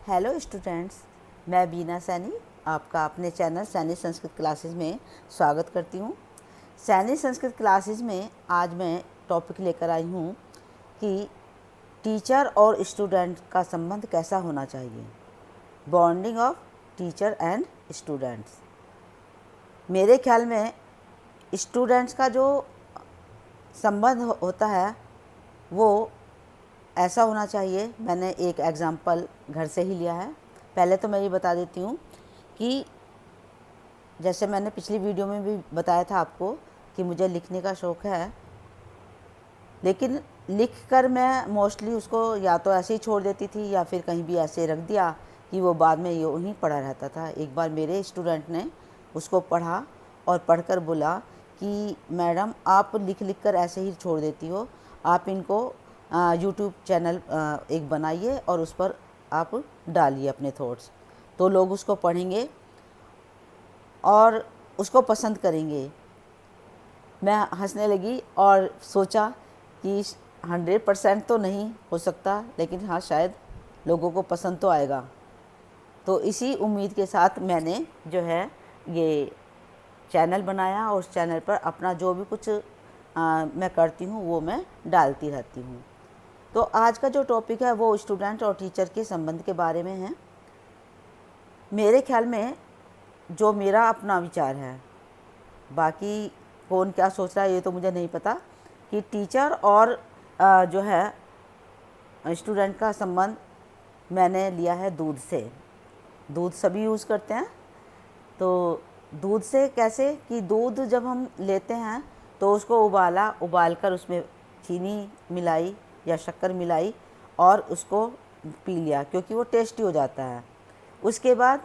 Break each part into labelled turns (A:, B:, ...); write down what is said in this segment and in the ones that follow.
A: Hello students, मैं बीना सैनी आपका अपने चैनल सैनी संस्कृत क्लासेस में स्वागत करती हूँ। सैनी संस्कृत क्लासेस में आज मैं टॉपिक लेकर आई हूँ कि टीचर और स्टूडेंट का संबंध कैसा होना चाहिए। Bonding of teacher and students. मेरे ख्याल में स्टूडेंट्स का जो संबंध होता है वो ऐसा होना चाहिए। मैंने एक एग्ज़ाम्पल घर से ही लिया है। पहले तो मैं ये बता देती हूँ कि जैसे मैंने पिछली वीडियो में भी बताया था आपको कि मुझे लिखने का शौक़ है, लेकिन लिख कर मैं मोस्टली उसको या तो ऐसे ही छोड़ देती थी या फिर कहीं भी ऐसे रख दिया कि वो बाद में यूँ ही पड़ा रहता था। एक बार मेरे स्टूडेंट ने उसको पढ़ा और पढ़कर बोला कि मैडम आप लिख लिख कर ऐसे ही छोड़ देती हो, आप इनको यूट्यूब चैनल एक बनाइए और उस पर आप डालिए अपने थॉट्स, तो लोग उसको पढ़ेंगे और उसको पसंद करेंगे। मैं हंसने लगी और सोचा कि 100% तो नहीं हो सकता, लेकिन हाँ शायद लोगों को पसंद तो आएगा। तो इसी उम्मीद के साथ मैंने जो है ये चैनल बनाया और उस चैनल पर अपना जो भी कुछ मैं करती हूँ वो मैं डालती रहती हूँ। तो आज का जो टॉपिक है वो स्टूडेंट और टीचर के संबंध के बारे में है। मेरे ख्याल में जो मेरा अपना विचार है, बाकी कौन क्या सोच रहा है ये तो मुझे नहीं पता, कि टीचर और जो है स्टूडेंट का संबंध मैंने लिया है दूध से। दूध सभी यूज़ करते हैं, तो दूध से कैसे कि दूध जब हम लेते हैं तो उसको उबाल कर उसमें चीनी मिलाई या शक्कर मिलाई और उसको पी लिया, क्योंकि वो टेस्टी हो जाता है। उसके बाद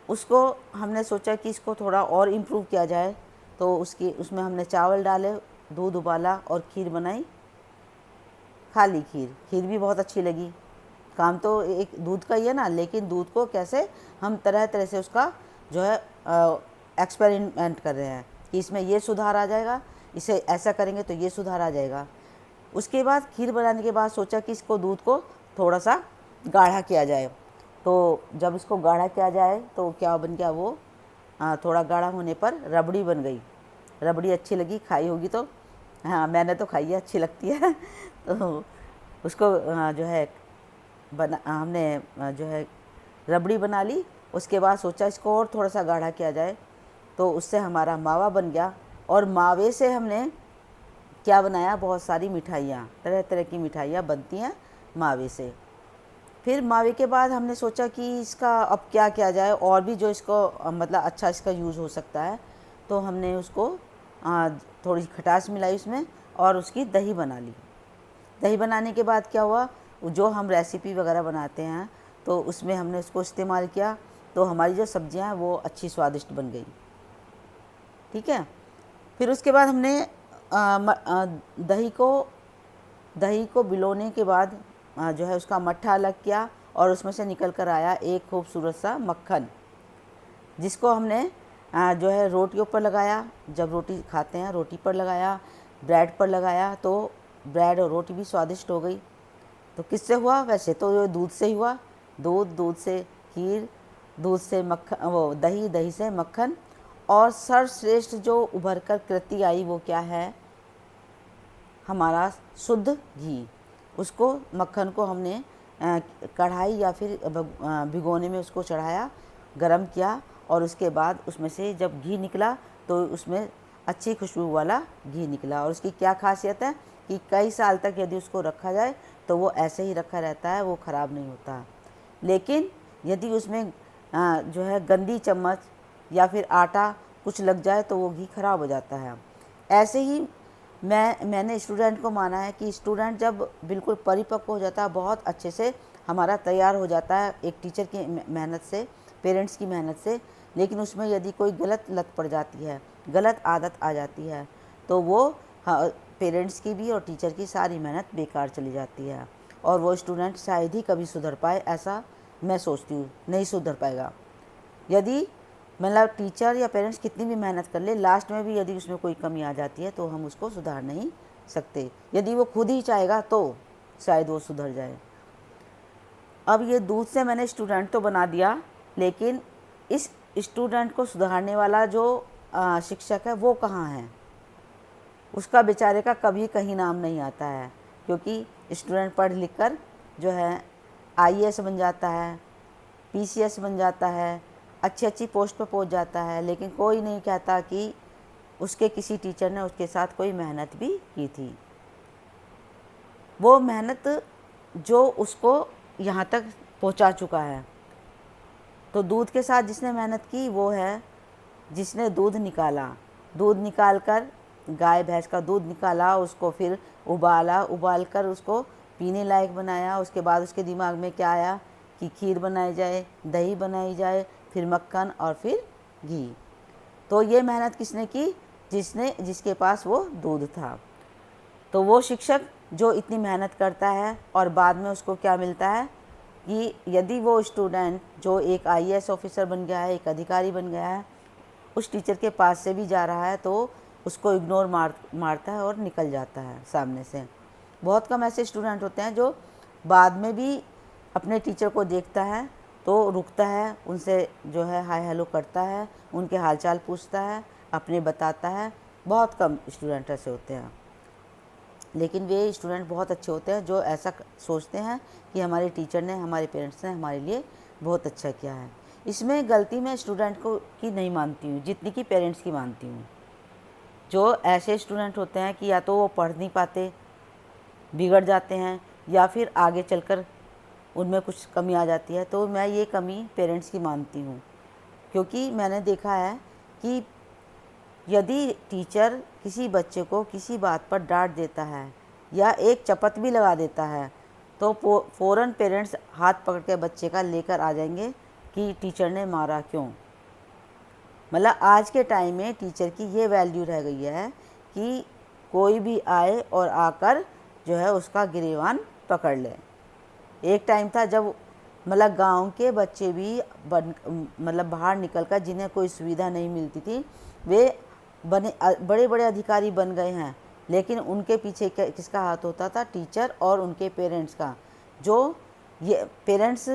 A: उसको हमने सोचा कि इसको थोड़ा और इम्प्रूव किया जाए, तो उसमें हमने चावल डाले, दूध उबाला और खीर बनाई। खाली खीर भी बहुत अच्छी लगी। काम तो एक दूध का ही है ना, लेकिन दूध को कैसे हम तरह तरह से उसका जो है एक्सपेरिमेंट कर रहे हैं कि इसमें ये सुधार आ जाएगा, इसे ऐसा करेंगे तो ये सुधार आ जाएगा। उसके बाद खीर बनाने के बाद सोचा कि इसको दूध को थोड़ा सा गाढ़ा किया जाए। तो जब इसको गाढ़ा किया जाए तो क्या बन गया वो, थोड़ा गाढ़ा होने पर रबड़ी बन गई। रबड़ी अच्छी लगी, खाई होगी तो? हाँ, मैंने तो खाई है, अच्छी लगती है। तो उसको जो है हमने जो है रबड़ी बना ली। उसके बाद सोचा इसको और थोड़ा सा गाढ़ा किया जाए, तो उससे हमारा मावा बन गया। और मावे से हमने क्या बनाया, बहुत सारी मिठाइयाँ, तरह तरह की मिठाइयाँ बनती हैं मावे से। फिर मावे के बाद हमने सोचा कि इसका अब क्या किया जाए और भी जो इसको मतलब अच्छा इसका यूज़ हो सकता है। तो हमने उसको थोड़ी खटास मिलाई उसमें और उसकी दही बना ली। दही बनाने के बाद क्या हुआ, जो हम रेसिपी वगैरह बनाते हैं तो उसमें हमने उसको इस्तेमाल किया, तो हमारी जो सब्जियां हैं वो अच्छी स्वादिष्ट बन गई। ठीक है। फिर उसके बाद हमने दही को भिगोने के बाद जो है उसका मट्ठा अलग किया और उसमें से निकल कर आया एक खूबसूरत सा मक्खन, जिसको हमने जो है रोटियों पर लगाया। जब रोटी खाते हैं रोटी पर लगाया, ब्रेड पर लगाया, तो ब्रेड और रोटी भी स्वादिष्ट हो गई। तो किससे हुआ? वैसे तो ये दूध से ही हुआ। दूध से खीर, दूध से मक्खन, वो दही से मक्खन, और सर्वश्रेष्ठ जो उभर कर कृति आई वो क्या है, हमारा शुद्ध घी। उसको मक्खन को हमने कढ़ाई या फिर भिगोने में उसको चढ़ाया, गरम किया, और उसके बाद उसमें से जब घी निकला तो उसमें अच्छी खुशबू वाला घी निकला। और उसकी क्या खासियत है कि कई साल तक यदि उसको रखा जाए तो वो ऐसे ही रखा रहता है, वो ख़राब नहीं होता। लेकिन यदि उसमें जो है गंदी चम्मच या फिर आटा कुछ लग जाए तो वो घी खराब हो जाता है। ऐसे ही मैंने स्टूडेंट को माना है कि स्टूडेंट जब बिल्कुल परिपक्व हो जाता है, बहुत अच्छे से हमारा तैयार हो जाता है एक टीचर की मेहनत से, पेरेंट्स की मेहनत से, लेकिन उसमें यदि कोई गलत लत पड़ जाती है, गलत आदत आ जाती है, तो वो पेरेंट्स की भी और टीचर की सारी मेहनत बेकार चली जाती है और वो स्टूडेंट शायद ही कभी सुधर पाए। ऐसा मैं सोचती हूँ, नहीं सुधर पाएगा। यदि मतलब टीचर या पेरेंट्स कितनी भी मेहनत कर ले, लास्ट में भी यदि उसमें कोई कमी आ जाती है तो हम उसको सुधार नहीं सकते। यदि वो खुद ही चाहेगा तो शायद वो सुधर जाए। अब ये दूध से मैंने स्टूडेंट तो बना दिया, लेकिन इस स्टूडेंट को सुधारने वाला जो शिक्षक है वो कहाँ है? उसका बेचारे का कभी कहीं नाम नहीं आता है, क्योंकि स्टूडेंट पढ़ लिख कर जो है आईएएस बन जाता है, पीसीएस बन जाता है, अच्छी अच्छी पोस्ट पर पहुंच जाता है, लेकिन कोई नहीं कहता कि उसके किसी टीचर ने उसके साथ कोई मेहनत भी की थी। वो मेहनत जो उसको यहाँ तक पहुँचा चुका है। तो दूध के साथ जिसने मेहनत की वो है जिसने दूध निकाला, दूध निकाल कर गाय भैंस का दूध निकाला, उसको फिर उबाला, उबाल कर उसको पीने लायक बनाया। उसके बाद उसके दिमाग में क्या आया कि खीर बनाई जाए, दही बनाई जाए, फिर मक्खन और फिर घी। तो ये मेहनत किसने की? जिसके पास वो दूध था। तो वो शिक्षक जो इतनी मेहनत करता है और बाद में उसको क्या मिलता है कि यदि वो स्टूडेंट जो एक आईएएस ऑफिसर बन गया है, एक अधिकारी बन गया है, उस टीचर के पास से भी जा रहा है तो उसको इग्नोर मारता है और निकल जाता है सामने से। बहुत कम ऐसे स्टूडेंट होते हैं जो बाद में भी अपने टीचर को देखता है तो रुकता है, उनसे जो है हाय हेलो करता है, उनके हालचाल पूछता है, अपने बताता है। बहुत कम स्टूडेंट ऐसे होते हैं, लेकिन वे स्टूडेंट बहुत अच्छे होते हैं जो ऐसा सोचते हैं कि हमारे टीचर ने, हमारे पेरेंट्स ने हमारे लिए बहुत अच्छा किया है। इसमें गलती मैं स्टूडेंट को की नहीं मानती हूँ जितनी कि पेरेंट्स की मानती हूँ। जो ऐसे स्टूडेंट होते हैं कि या तो वो पढ़ नहीं पाते, बिगड़ जाते हैं, या फिर आगे चलकर उनमें कुछ कमी आ जाती है, तो मैं ये कमी पेरेंट्स की मानती हूँ। क्योंकि मैंने देखा है कि यदि टीचर किसी बच्चे को किसी बात पर डांट देता है या एक चपत भी लगा देता है तो फ़ौरन पेरेंट्स हाथ पकड़ के बच्चे का लेकर आ जाएंगे कि टीचर ने मारा क्यों। मतलब आज के टाइम में टीचर की ये वैल्यू रह गई है कि कोई भी आए और आकर जो है उसका गिरेबान पकड़ ले। एक टाइम था जब मतलब गांव के बच्चे भी मतलब बाहर निकलकर जिन्हें कोई सुविधा नहीं मिलती थी, वे बड़े बड़े अधिकारी बन गए हैं, लेकिन उनके पीछे किसका हाथ होता था? टीचर और उनके पेरेंट्स का। जो ये पेरेंट्स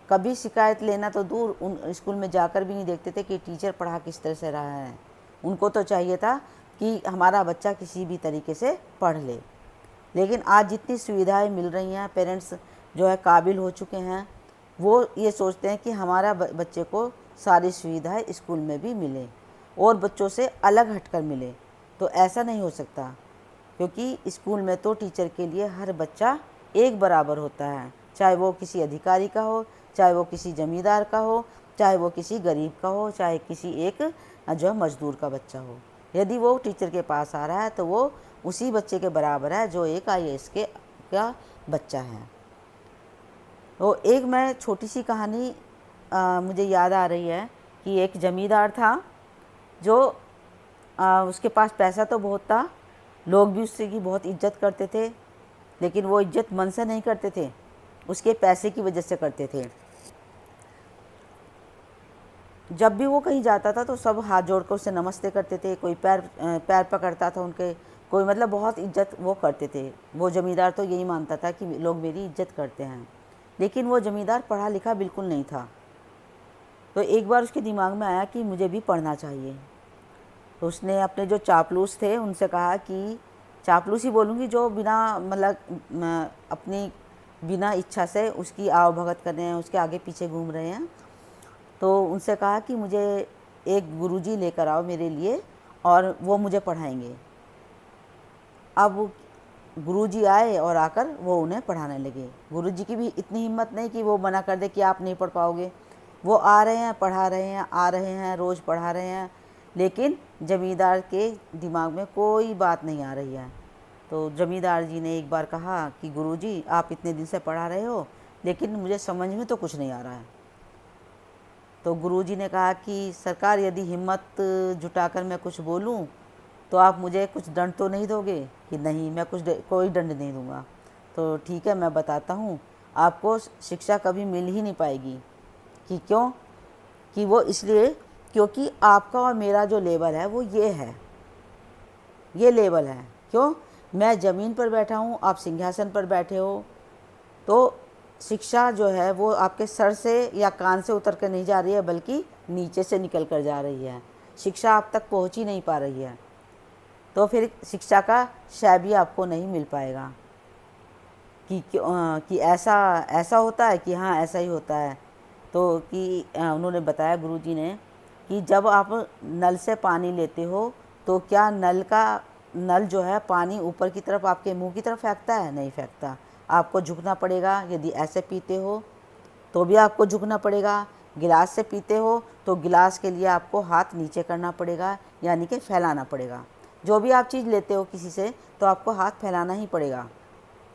A: कभी शिकायत लेना तो दूर, उन स्कूल में जाकर भी नहीं देखते थे कि टीचर पढ़ा किस तरह से रहा है। उनको तो चाहिए था कि हमारा बच्चा किसी भी तरीके से पढ़ ले। लेकिन आज जितनी सुविधाएं मिल रही हैं, पेरेंट्स जो है काबिल हो चुके हैं, वो ये सोचते हैं कि हमारा बच्चे को सारी सुविधाएं स्कूल में भी मिले और बच्चों से अलग हटकर मिले। तो ऐसा नहीं हो सकता, क्योंकि स्कूल में तो टीचर के लिए हर बच्चा एक बराबर होता है, चाहे वो किसी अधिकारी का हो, चाहे वो किसी जमींदार का हो, चाहे वो किसी गरीब का हो, चाहे किसी एक जो है मजदूर का बच्चा हो। यदि वो टीचर के पास आ रहा है तो वो उसी बच्चे के बराबर है जो एक आईएएस का बच्चा है। तो एक मैं छोटी सी कहानी मुझे याद आ रही है कि एक ज़मींदार था जो उसके पास पैसा तो बहुत था, लोग भी उससे की बहुत इज्जत करते थे, लेकिन वो इज्जत मन से नहीं करते थे, उसके पैसे की वजह से करते थे। जब भी वो कहीं जाता था तो सब हाथ जोड़कर उससे नमस्ते करते थे, कोई पैर पकड़ता था उनके, कोई मतलब बहुत इज्जत वो करते थे। वो ज़मींदार तो यही मानता था कि लोग मेरी इज्जत करते हैं, लेकिन वो ज़मींदार पढ़ा लिखा बिल्कुल नहीं था। तो एक बार उसके दिमाग में आया कि मुझे भी पढ़ना चाहिए। तो उसने अपने जो चापलूस थे उनसे कहा कि, चापलूस ही बोलूँगी, जो बिना मतलब अपनी बिना इच्छा से उसकी आवभगत कर रहे हैं, उसके आगे पीछे घूम रहे हैं, तो उनसे कहा कि मुझे एक गुरुजी लेकर आओ मेरे लिए और वो मुझे पढ़ाएंगे। अब गुरुजी आए और आकर वो उन्हें पढ़ाने लगे। गुरुजी की भी इतनी हिम्मत नहीं कि वो मना कर दे कि आप नहीं पढ़ पाओगे। वो आ रहे हैं, पढ़ा रहे हैं, आ रहे हैं, रोज़ पढ़ा रहे हैं, लेकिन ज़मींदार के दिमाग में कोई बात नहीं आ रही है। तो ज़मींदार जी ने एक बार कहा कि गुरुजी आप इतने दिन से पढ़ा रहे हो, लेकिन मुझे समझ में तो कुछ नहीं आ रहा है। तो गुरुजी ने कहा कि सरकार, यदि हिम्मत जुटाकर मैं कुछ बोलूं तो आप मुझे कुछ दंड तो नहीं दोगे? कि नहीं, मैं कोई दंड नहीं दूंगा। तो ठीक है, मैं बताता हूँ, आपको शिक्षा कभी मिल ही नहीं पाएगी। कि क्यों? कि वो इसलिए क्योंकि आपका और मेरा जो लेवल है वो ये है, ये लेवल है। क्यों? मैं ज़मीन पर बैठा हूँ, आप सिंहासन पर बैठे हो। तो शिक्षा जो है वो आपके सर से या कान से उतर कर नहीं जा रही है, बल्कि नीचे से निकल कर जा रही है। शिक्षा आप तक पहुंच ही नहीं पा रही है, तो फिर शिक्षा का शय भी आपको नहीं मिल पाएगा कि ऐसा ऐसा होता है, कि हाँ ऐसा ही होता है। तो कि उन्होंने बताया, गुरुजी ने, कि जब आप नल से पानी लेते हो तो क्या नल जो है पानी ऊपर की तरफ आपके मुंह की तरफ फेंकता है? नहीं फेंकता। आपको झुकना पड़ेगा। यदि ऐसे पीते हो तो भी आपको झुकना पड़ेगा। गिलास से पीते हो तो गिलास के लिए आपको हाथ नीचे करना पड़ेगा, यानी कि फैलाना पड़ेगा। जो भी आप चीज़ लेते हो किसी से, तो आपको हाथ फैलाना ही पड़ेगा,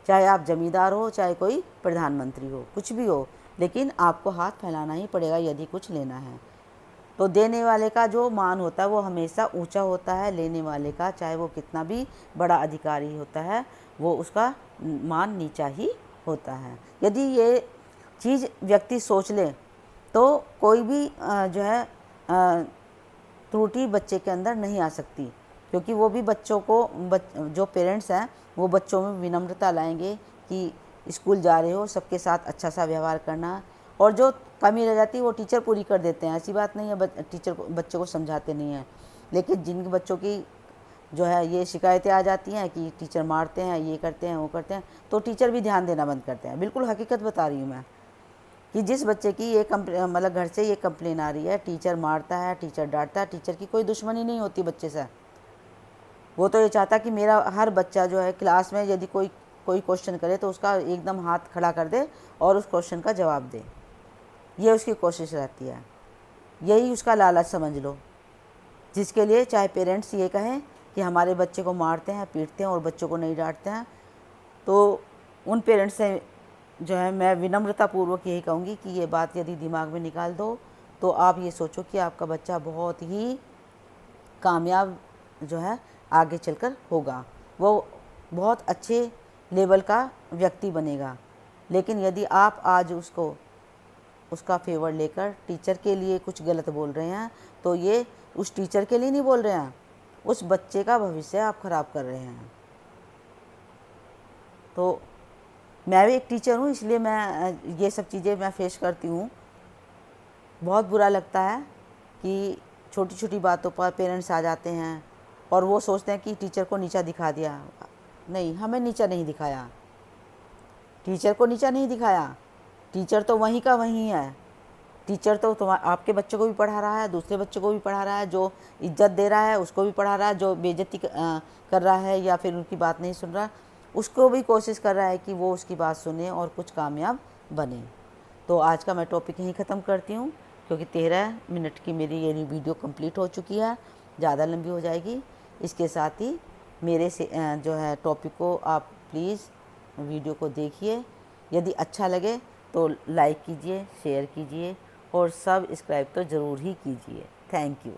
A: चाहे आप जमींदार हो, चाहे कोई प्रधानमंत्री हो, कुछ भी हो, लेकिन आपको हाथ फैलाना ही पड़ेगा यदि कुछ लेना है। तो देने वाले का जो मान होता है वो हमेशा ऊंचा होता है। लेने वाले का, चाहे वो कितना भी बड़ा अधिकारी होता है, वो उसका मान नीचा ही होता है। यदि ये चीज़ व्यक्ति सोच ले तो कोई भी जो है त्रुटि बच्चे के अंदर नहीं आ सकती, क्योंकि वो भी बच्चों को जो पेरेंट्स हैं वो बच्चों में विनम्रता लाएंगे कि स्कूल जा रहे हो, सबके साथ अच्छा सा व्यवहार करना, और जो कमी रह जाती है वो टीचर पूरी कर देते हैं। ऐसी बात नहीं है टीचर को बच्चों को समझाते नहीं हैं, लेकिन जिन बच्चों की जो है ये शिकायतें आ जाती हैं कि टीचर मारते हैं, ये करते हैं, वो करते हैं, तो टीचर भी ध्यान देना बंद करते हैं। बिल्कुल हकीकत बता रही हूँ मैं, कि जिस बच्चे की ये मतलब घर से ये कंप्लेन आ रही है, टीचर मारता है, टीचर डांटता है, टीचर की कोई दुश्मनी नहीं होती बच्चे से। वो तो ये चाहता कि मेरा हर बच्चा जो है क्लास में यदि कोई कोई क्वेश्चन करे तो उसका एकदम हाथ खड़ा कर दे और उस क्वेश्चन का जवाब दे। ये उसकी कोशिश रहती है, यही उसका लालच समझ लो, जिसके लिए चाहे पेरेंट्स ये कहें कि हमारे बच्चे को मारते हैं, पीटते हैं और बच्चों को नहीं डांटते हैं, तो उन पेरेंट्स से जो है मैं विनम्रतापूर्वक यही कहूँगी कि ये बात यदि दिमाग में निकाल दो तो आप ये सोचो कि आपका बच्चा बहुत ही कामयाब जो है आगे चलकर होगा, वो बहुत अच्छे लेवल का व्यक्ति बनेगा। लेकिन यदि आप आज उसका फेवर लेकर टीचर के लिए कुछ गलत बोल रहे हैं, तो ये उस टीचर के लिए नहीं बोल रहे हैं, उस बच्चे का भविष्य आप ख़राब कर रहे हैं। तो मैं भी एक टीचर हूँ, इसलिए मैं ये सब चीज़ें मैं फेस करती हूँ। बहुत बुरा लगता है कि छोटी छोटी बातों पर पेरेंट्स आ जाते हैं और वो सोचते हैं कि टीचर को नीचा दिखा दिया। नहीं, हमें नीचा नहीं दिखाया, टीचर को नीचा नहीं दिखाया। टीचर तो वहीं का वहीं है। टीचर तो आपके बच्चों को भी पढ़ा रहा है, दूसरे बच्चों को भी पढ़ा रहा है, जो इज्जत दे रहा है उसको भी पढ़ा रहा है, जो बेइज्जती कर रहा है या फिर उनकी बात नहीं सुन रहा, उसको भी कोशिश कर रहा है कि वो उसकी बात सुने और कुछ कामयाब बने। तो आज का मैं टॉपिक यहीं ख़त्म करती हूँ, क्योंकि 13 मिनट की मेरी ये वीडियो कंप्लीट हो चुकी है, ज़्यादा लंबी हो जाएगी। इसके साथ ही मेरे से जो है टॉपिक को आप प्लीज़ वीडियो को देखिए, यदि अच्छा लगे तो लाइक कीजिए, शेयर कीजिए और सब्सक्राइब तो ज़रूर ही कीजिए। Thank you.